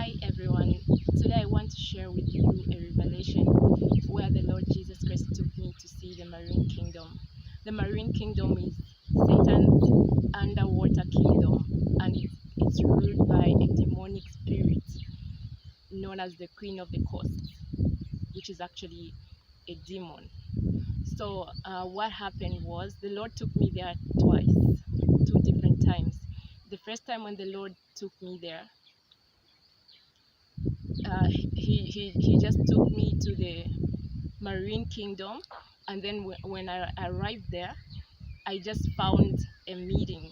Hi everyone. Today I want to share with you a revelation where the Lord Jesus Christ took me to see the marine kingdom. The marine kingdom is Satan's underwater kingdom, and it's ruled by a demonic spirit known as the Queen of the Coast, which is actually a demon. So what happened was the Lord took me there twice, two different times. The first time when the Lord took me there, he just took me to the marine kingdom, and then when I arrived there, I just found a meeting.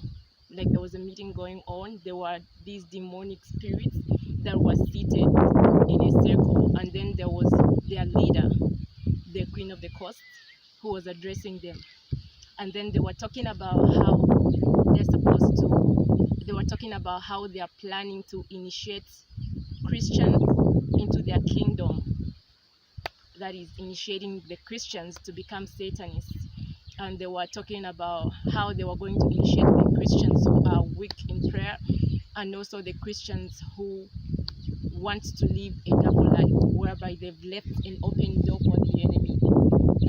Like there was a meeting going on. There were these demonic spirits that were seated in a circle, and then there was their leader, the Queen of the Coast, who was addressing them. And then they were talking about how they were talking about how they are planning to initiate Christians into their kingdom, that is initiating the Christians to become Satanists. And they were talking about how they were going to initiate the Christians who are weak in prayer, and also the Christians who want to live a double life, whereby they've left an open door for the enemy.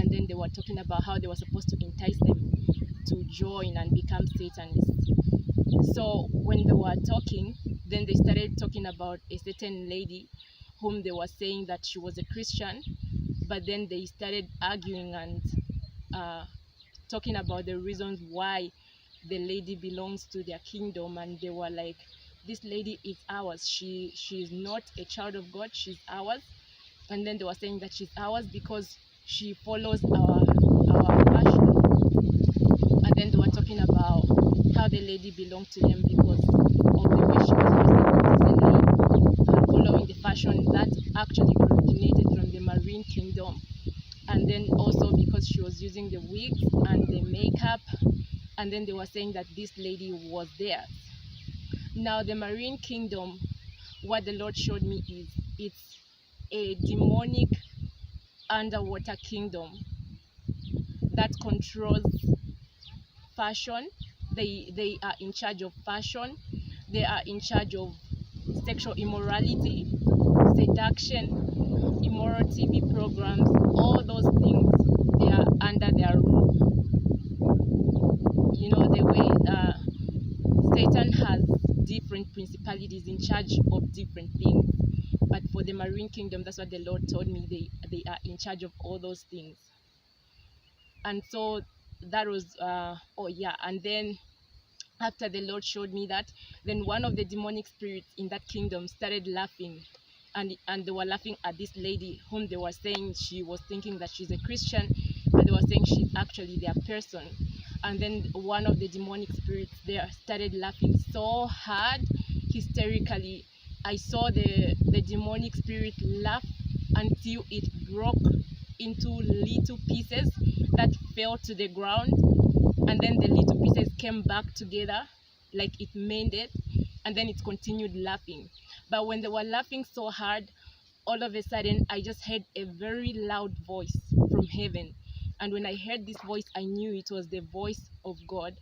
And then they were talking about how they were supposed to entice them to join and become Satanists. So when they were talking, then they started talking about a certain lady whom they were saying that she was a Christian, but then they started arguing and talking about the reasons why the lady belongs to their kingdom. And they were like, this lady is ours, she is not a child of God, she's ours. And then they were saying that she's ours because she follows our passion. And then they were talking about how the lady belonged to them because of the way she was recently following the fashion that actually originated from the marine kingdom. And then also because she was using the wigs and the makeup. And then they were saying that this lady was theirs. Now the marine kingdom, what the Lord showed me is it's a demonic underwater kingdom that controls fashion. They are in charge of fashion. They are in charge of sexual immorality, seduction, immoral TV programs, all those things. They are under their rule. You know, the way Satan has different principalities in charge of different things. But for the marine kingdom, that's what the Lord told me, they are in charge of all those things. And so that was and then after the Lord showed me that, then one of the demonic spirits in that kingdom started laughing, and they were laughing at this lady whom they were saying she was thinking that she's a Christian, but they were saying she's actually their person. And then one of the demonic spirits there started laughing so hard, hysterically. I saw the demonic spirit laugh until it broke into little pieces that fell to the ground, and then the little pieces came back together like it mended, and then it continued laughing. But when they were laughing so hard, all of a sudden I just heard a very loud voice from heaven. And when I heard this voice, I knew it was the voice of God.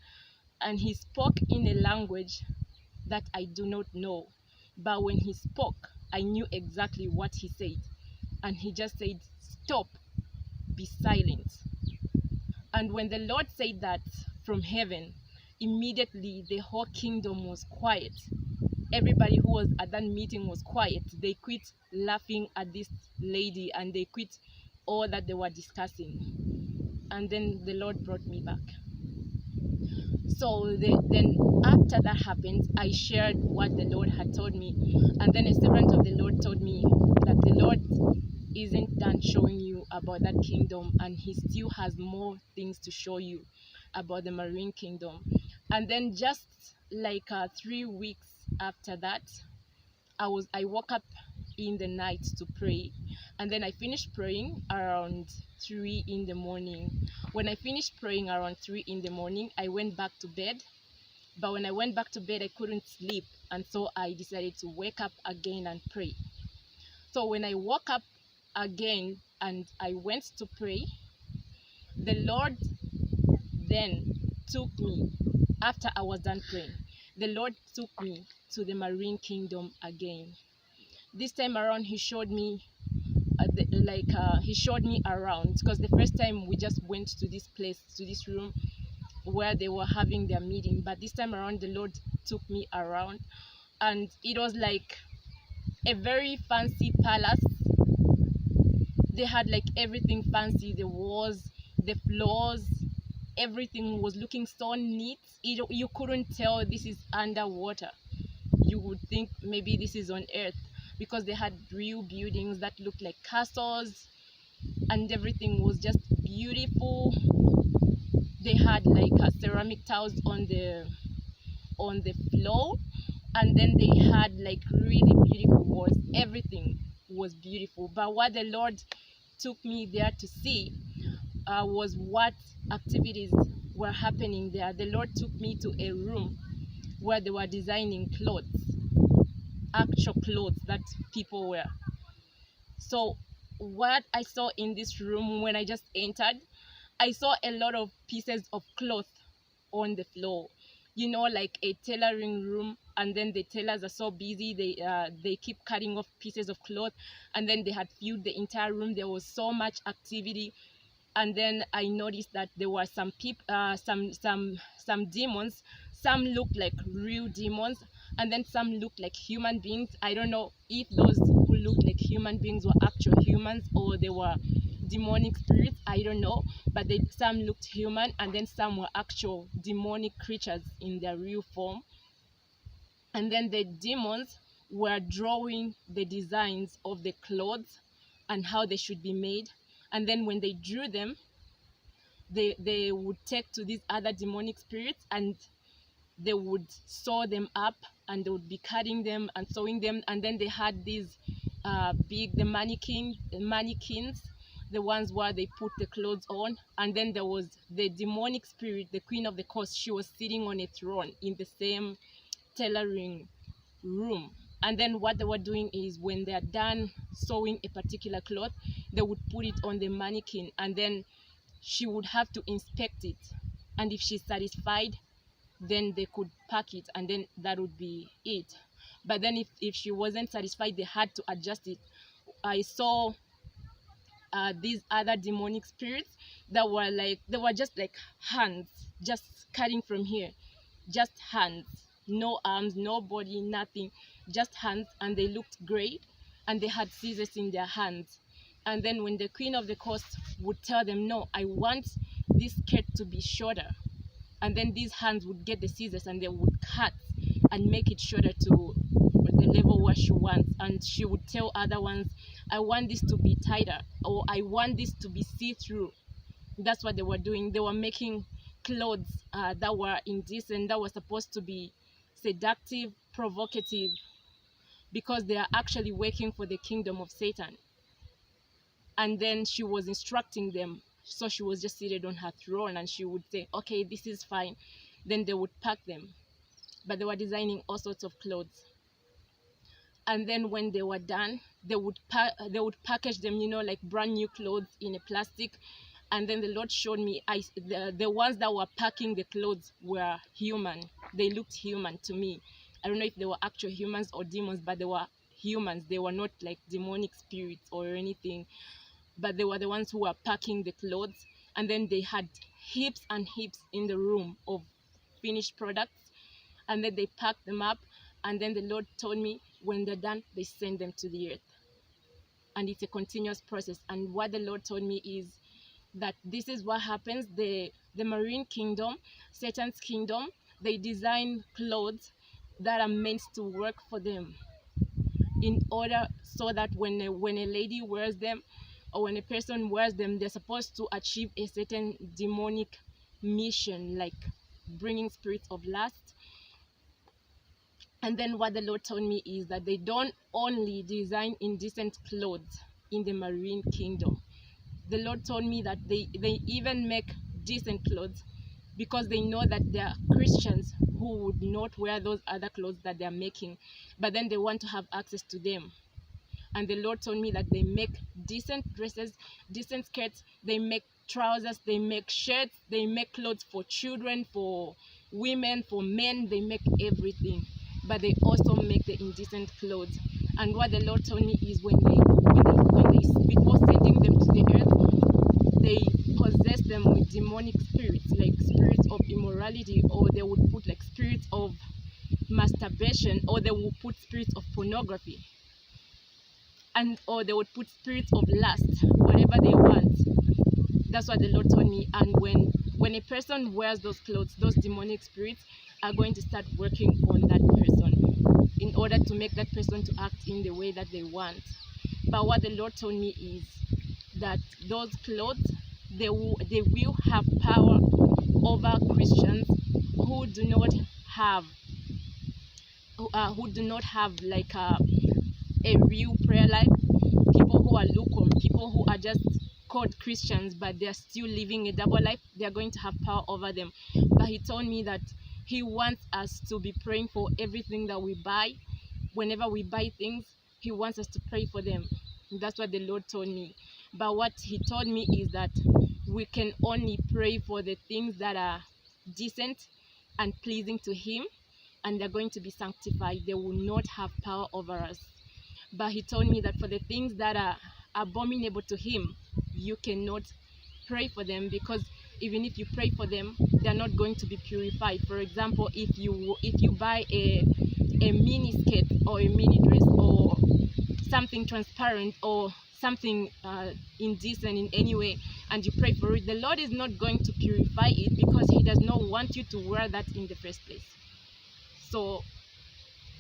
And he spoke in a language that I do not know. But when he spoke, I knew exactly what he said. And he just said, "Stop, be silent." And when the Lord said that from heaven, immediately the whole kingdom was quiet. Everybody who was at that meeting was quiet. They quit laughing at this lady, and they quit all that they were discussing. And then the Lord brought me back. So then after that happened, I shared what the Lord had told me. And then a servant of the Lord told me that the Lord isn't done showing you about that kingdom, and he still has more things to show you about the marine kingdom. And then just like 3 weeks after that, I woke up in the night to pray, and then I finished praying around 3 in the morning. When I finished praying around 3 in the morning, I went back to bed. But when I went back to bed, I couldn't sleep, and so I decided to wake up again and pray. So when I woke up again and I went to pray, the Lord then took me. After I was done praying, the Lord took me to the marine kingdom again. this time around he showed me he showed me around, because the first time we just went to this place, to this room where they were having their meeting, but this time around the Lord took me around, and it was like a very fancy palace. They had like everything fancy, the walls, the floors, everything was looking so neat. You couldn't tell this is underwater. You would think maybe this is on earth, because they had real buildings that looked like castles, and everything was just beautiful. They had like ceramic tiles on the floor, and then they had like really beautiful walls. Everything was beautiful. But what the Lord took me there to see was what activities were happening there. The Lord took me to a room where they were designing clothes, actual clothes that people wear. So what I saw in this room when I just entered, I saw a lot of pieces of cloth on the floor. You know, like a tailoring room, and then the tailors are so busy, they keep cutting off pieces of cloth, and then they had filled the entire room. There was so much activity. And then I noticed that there were some people, some demons. Some looked like real demons, and then some looked like human beings. I don't know if those who looked like human beings were actual humans or they were demonic spirits. I don't know, but some looked human, and then some were actual demonic creatures in their real form. And then the demons were drawing the designs of the clothes and how they should be made. And then when they drew them, they would take to these other demonic spirits, and they would sew them up, and they would be cutting them and sewing them. And then they had these the mannequins, the ones where they put the clothes on. And then there was the demonic spirit, the queen of the coast. She was sitting on a throne in the same tailoring room. And then what they were doing is, when they are done sewing a particular cloth, they would put it on the mannequin, and then she would have to inspect it. And if she's satisfied, then they could pack it, and then that would be it. But then if she wasn't satisfied, they had to adjust it. I saw these other demonic spirits that were like, they were just like hands, just cutting from here, just hands, no arms, no body, nothing, just hands. And they looked great, and they had scissors in their hands. And then when the queen of the coast would tell them, no, I want this skirt to be shorter, and then these hands would get the scissors and they would cut and make it shorter to the level where she wants. And she would tell other ones, I want this to be tighter, or I want this to be see-through. That's what they were doing. They were making clothes that were indecent, that were supposed to be seductive, provocative, because they are actually working for the kingdom of Satan. And then she was instructing them. So she was just seated on her throne, and she would say, okay, this is fine. Then they would pack them. But they were designing all sorts of clothes. And then when they were done, they would package them, you know, like brand new clothes in a plastic. And then the Lord showed me, the ones that were packing the clothes were human. They looked human to me. I don't know if they were actual humans or demons, but they were humans. They were not like demonic spirits or anything, but they were the ones who were packing the clothes. And then they had heaps and heaps in the room of finished products, and then they packed them up. And then the Lord told me, when they're done, they send them to the earth. And it's a continuous process. And what the Lord told me is that this is what happens. The marine kingdom, Satan's kingdom, they design clothes that are meant to work for them, in order so that when a lady wears them, or when a person wears them, they're supposed to achieve a certain demonic mission, like bringing spirits of lust. And then what the Lord told me is that they don't only design indecent clothes in the marine kingdom. The Lord told me that they even make decent clothes, because they know that there are Christians who would not wear those other clothes that they're making, but then they want to have access to them. And the Lord told me that they make decent dresses, decent skirts, they make trousers, they make shirts, they make clothes for children, for women, for men, they make everything. But they also make the indecent clothes. And what the Lord told me is when they before sending them to the earth, they possess them with demonic spirits, like spirits of immorality, or they would put like spirits of masturbation, or they would put spirits of pornography, and or they would put spirits of lust, whatever they want. That's what the Lord told me. And when a person wears those clothes, those demonic spirits are going to start working on that person in order to make that person to act in the way that they want. But what the Lord told me is that those clothes, they will have power over Christians who do not have like a real prayer life, people who are lukewarm, people who are just called Christians but they're still living a double life. They're going to have power over them. But he told me that he wants us to be praying for everything that we buy. Whenever we buy things, he wants us to pray for them. That's what the Lord told me. But what he told me is that we can only pray for the things that are decent and pleasing to him, and they're going to be sanctified. They will not have power over us. But he told me that for the things that are abominable to him, you cannot pray for them, because even if you pray for them, they're not going to be purified. For example, if you buy a mini skirt or a mini dress or something transparent or something indecent in any way, and you pray for it, the Lord is not going to purify it, because he does not want you to wear that in the first place. So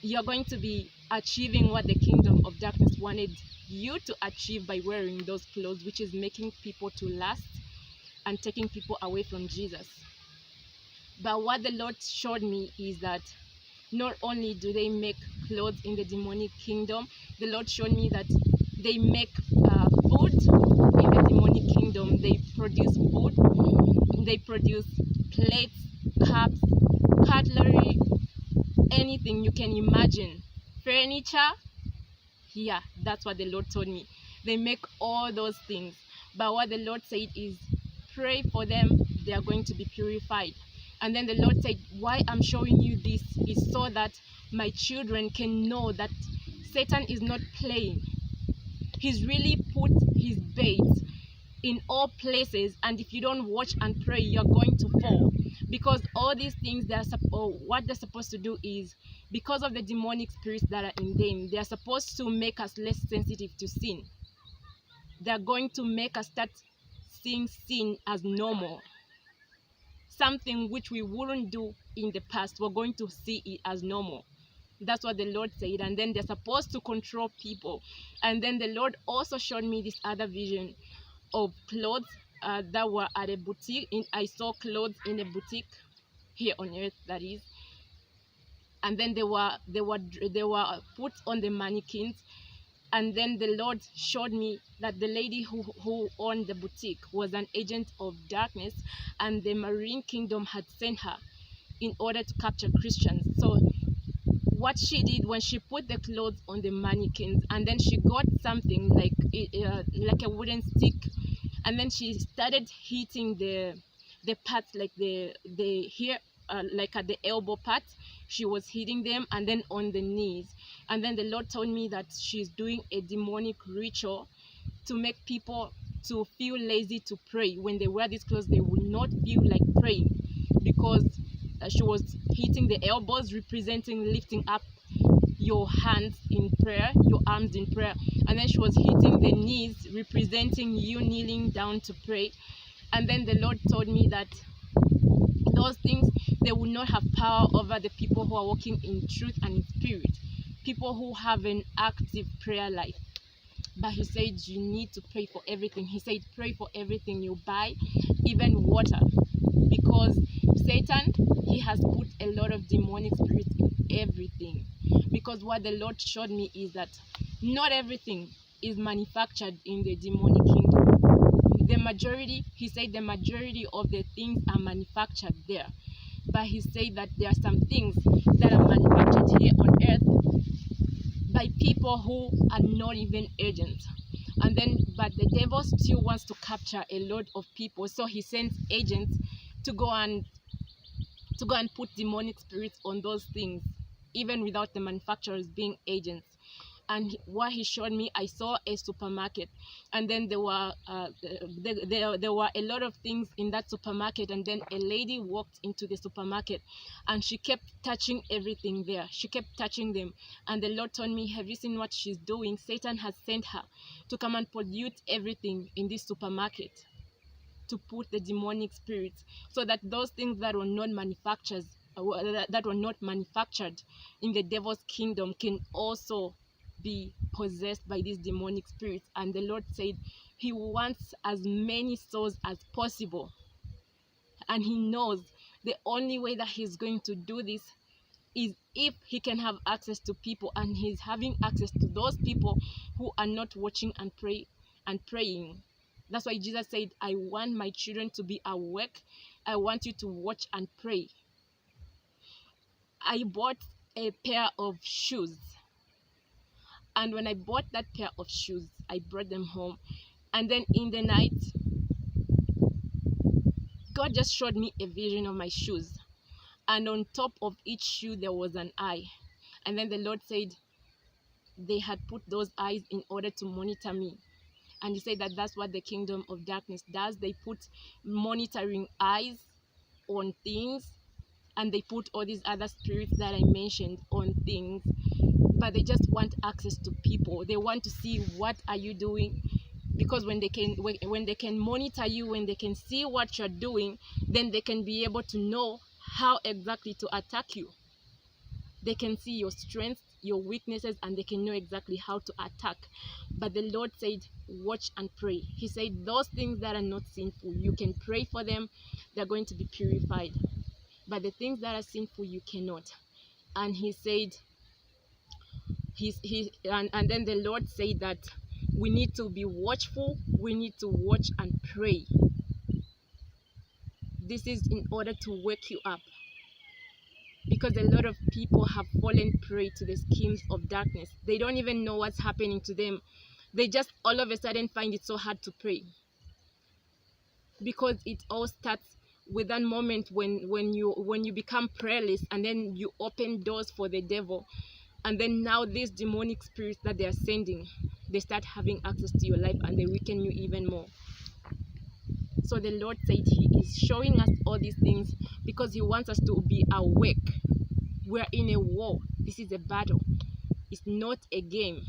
you're going to be achieving what the kingdom of darkness wanted you to achieve by wearing those clothes, which is making people to lust and taking people away from Jesus. But what the Lord showed me is that not only do they make clothes in the demonic kingdom, the Lord showed me that they make food in the demonic kingdom. They produce food, they produce plates, cups, cutlery, anything you can imagine, furniture. Yeah, that's what the Lord told me. They make all those things. But what the Lord said is, pray for them, they are going to be purified. And then the Lord said, why I'm showing you this is so that my children can know that Satan is not playing. He's really put his bait in all places, and if you don't watch and pray, you're going to fall. Because all these things, what they're supposed to do is, because of the demonic spirits that are in them, they're supposed to make us less sensitive to sin. They're going to make us start seeing sin as normal. Something which we wouldn't do in the past, we're going to see it as normal. That's what the Lord said. And then they're supposed to control people. And then the Lord also showed me this other vision of clothes that were at a boutique. I saw clothes in a boutique here on earth, that is. And then they were put on the mannequins. And then the Lord showed me that the lady who owned the boutique was an agent of darkness, and the marine kingdom had sent her in order to capture Christians. So what she did when she put the clothes on the mannequins, and then she got something like a wooden stick, and then she started hitting the parts, like the here, like at the elbow part. She was hitting them, and then on the knees. And then the Lord told me that she's doing a demonic ritual to make people to feel lazy to pray. When they wear these clothes, they will not feel like praying, because she was hitting the elbows, representing lifting up your hands in prayer, your arms in prayer. And then she was hitting the knees, representing you kneeling down to pray. And then the Lord told me that those things, they will not have power over the people who are walking in truth and in spirit, people who have an active prayer life. But he said you need to pray for everything. He said pray for everything you buy, even water, because Satan, he has put a lot of demonic spirits in everything. Because what the Lord showed me is that not everything is manufactured in the demonic kingdom. The majority, he said, the majority of the things are manufactured there. But he said that there are some things that are manufactured here on earth by people who are not even agents. And then, but the devil still wants to capture a lot of people, so he sends agents to go and put demonic spirits on those things, even without the manufacturers being agents. And what he showed me, I saw a supermarket, and then there were there were a lot of things in that supermarket, and then a lady walked into the supermarket, and she kept touching everything there. She kept touching them, and the Lord told me, have you seen what she's doing? Satan has sent her to come and pollute everything in this supermarket, to put the demonic spirits, so that those things that were not manufactured in the devil's kingdom can also be possessed by these demonic spirits. And the Lord said he wants as many souls as possible, and he knows the only way that he's going to do this is if he can have access to people, and he's having access to those people who are not watching and praying. That's why Jesus said, I want my children to be awake. I want you to watch and pray. I bought a pair of shoes, and when I bought that pair of shoes, I brought them home, and then in the night, God just showed me a vision of my shoes, and on top of each shoe there was an eye. And then the Lord said they had put those eyes in order to monitor me. And he said that that's what the kingdom of darkness does. They put monitoring eyes on things, and they put all these other spirits that I mentioned on things, but they just want access to people. They want to see what are you doing, because when they can monitor you, when they can see what you're doing, then they can be able to know how exactly to attack you. They can see your strengths, your weaknesses, and they can know exactly how to attack. But the Lord said, watch and pray. He said those things that are not sinful, you can pray for them, they're going to be purified. But the things that are sinful, you cannot. And he said, and then the Lord said that we need to be watchful, we need to watch and pray. This is in order to wake you up, because a lot of people have fallen prey to the schemes of darkness. They don't even know what's happening to them. They just all of a sudden find it so hard to pray, because it all starts with that moment when you become prayerless, and then you open doors for the devil, and then now these demonic spirits that they are sending, they start having access to your life, and they weaken you even more. So the Lord said he is showing us all these things because he wants us to be awake. We're in a war. This is a battle. It's not a game.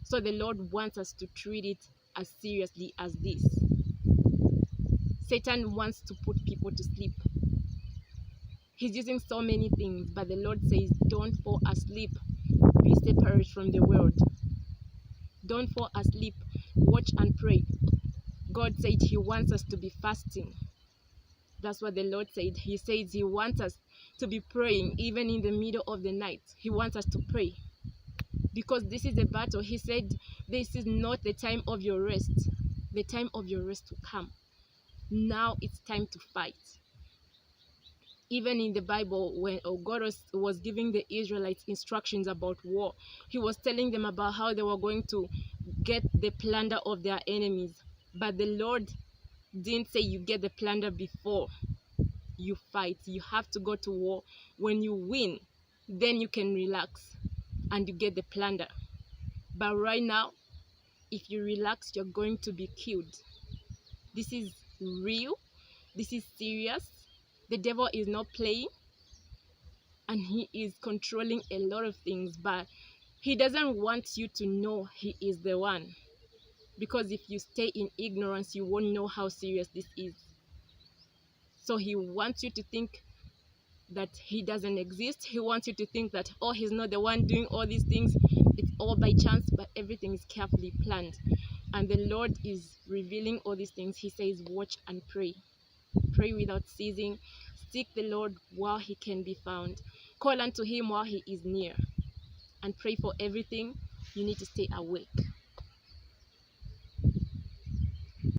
So the Lord wants us to treat it as seriously as this. Satan wants to put people to sleep. He's using so many things, but the Lord says, don't fall asleep. Be separate from the world. Don't fall asleep. Watch and pray. God said he wants us to be fasting. That's what the Lord said. He says he wants us to be praying even in the middle of the night. He wants us to pray, because this is a battle. He said this is not the time of your rest. The time of your rest will come. Now it's time to fight. Even in the Bible, when God was giving the Israelites instructions about war, he was telling them about how they were going to get the plunder of their enemies. But the Lord didn't say you get the plunder before you fight. You have to go to war. When you win, then you can relax and you get the plunder. But right now, if you relax, you're going to be killed. This is real. This is serious. The devil is not playing, and he is controlling a lot of things, but he doesn't want you to know he is the one. Because if you stay in ignorance, you won't know how serious this is. So he wants you to think that he doesn't exist. He wants you to think that, oh, he's not the one doing all these things. It's all by chance, but everything is carefully planned. And the Lord is revealing all these things. He says, watch and pray. Pray without ceasing. Seek the Lord while he can be found. Call unto him while he is near. And pray for everything. You need to stay awake.